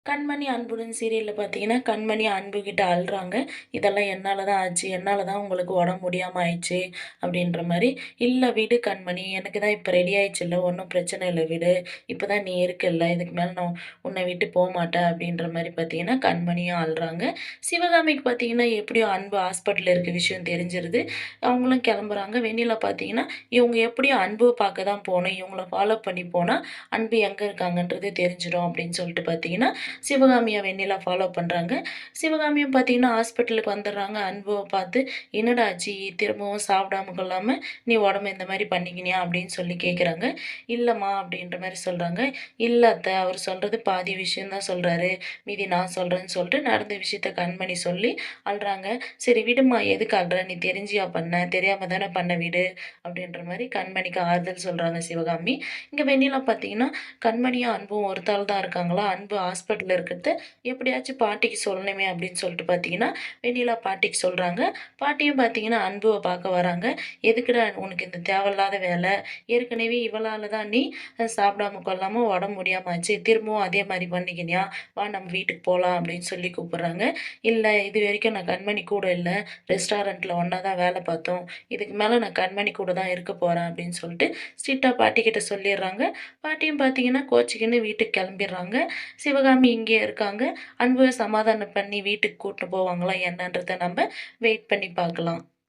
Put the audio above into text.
கண்மணி அன்புடன் சீரியல்ல பார்த்தீங்கன்னா, கண்மணி அன்புகிட்ட அழுறாங்க. "இதெல்லாம் என்னால தான் ஆச்சு. என்னால தான் உங்களுக்கு உடம்பு முடியாம ஆயிடுச்சு." அப்படின்ற மாரி. "இல்ல விடு கண்மணி. எனக்கு தான் இப்ப ரெடி ஆயிடுச்சுல்ல. ஒண்ணும் பிரச்சனை இல்ல விடு. இப்ப தான் நீ இருக்கல்ல. இதுக்கு மேல நான் உன்ன விட்டு போமாட்டேன்." அப்படின்ற மாரி பார்த்தீங்கன்னா, கண்மணியும் அழுறாங்க. சிவகாமிக்கு பார்த்தீங்கன்னா, எப்படியோ அன்பு ஹாஸ்பிட்டல்ல இருக்க விஷயம் தெரிஞ்சிருது. அவங்களும் கிளம்புறாங்க. வெண்ணிலா பார்த்தீங்கன்னா, இவங்க எப்படியும் அன்பு பார்க்க தான் போணும். இவங்கள ஃபாலோ பண்ணி போனா, அன்பு எங்க இருக்காங்கன்றது தெரிஞ்சிடும் அப்படின்னு சொல்லிட்டு பார்த்தீங்கன்னா, சிவகாமிய வெண்ணிலா ஃபாலோ பண்றாங்க. சிவகாமியும் பார்த்தீங்கன்னா, ஹாஸ்பிட்டலுக்கு வந்துடுறாங்க. அன்புவ பார்த்து, "என்னடா ஆச்சு? திரும்பவும் சாப்பிடாம கொள்ளாம நீ உடம்பு இந்த மாரி பண்ணிக்கினியா?" அப்படின்னு சொல்லி கேட்குறாங்க. "இல்லம்மா" அப்படின்ற மாரி சொல்றாங்க. "இல்ல அத்த, அவரு சொல்றது பாதி விஷயம் தான் சொல்றாரு. மீதி நான் சொல்றேன்னு" சொல்லிட்டு நடந்த விஷயத்த கண்மணி சொல்லி அழுறாங்க. "சரி விடும்மா, எதுக்கு அழுற? நீ தெரிஞ்சியா பண்ண? தெரியாம தானே பண்ண விடு." அப்படின்ற மாரி கண்மணிக்கு ஆறுதல் சொல்றாங்க சிவகாமி. இங்க வெண்ணிலா பார்த்தீங்கன்னா, கண்மணியும் அன்பும் ஒருத்தாள் தான் இருக்காங்களா? அன்பு ஹாஸ்பிட்டல்ல இருக்கிறத எப்படியாச்சும் பாட்டிக்கு சொல்லணுமே அப்படின்னு சொல்லிட்டு பார்த்தீங்கன்னா, வெண்ணிலா பாட்டிக்கு சொல்றாங்க. பாட்டியும் பார்த்தீங்கன்னா, அன்புவ பார்க்க வராங்க. "எதுக்குடா உனக்கு இந்த தேவையில்லாத வேலை? ஏற்கனவே இவளால தான் நீ சாப்பிடாம கொள்ளாம உடம்பு முடியாம ஆச்சு. திரும்பவும் அதே மாரி பண்ணிக்கினியா? வா நம்ம வீட்டுக்கு போலாம்." அப்படின்னு சொல்லி கூப்பிடுறாங்க. "இல்ல இதுவரைக்கும் நான் கண்மணி கூட இல்ல. ரெஸ்டாரண்ட்ல ஒண்ணா தான் வேலை பார்த்தோம். இதுக்கு மேல நான் கண்மணி கூட தான் இருக்க போறேன்." அப்படின்னு சொல்லிட்டு ஸ்ட்ரிக்ட்டா பாட்டிக்கிட்ட சொல்லிர்றாங்க. பாட்டியும் பார்த்தீங்கன்னா, கோச்சிக்கின்னு வீட்டுக்கு கிளம்பிர்றாங்க. சிவகாமி இங்கேயே இருக்காங்க. அன்புவ சமாதானம் பண்ணி வீட்டுக்கு கூட்டிட்டு போவாங்களா என்னன்றத நம்ம வெயிட் பண்ணி பார்க்கலாம்.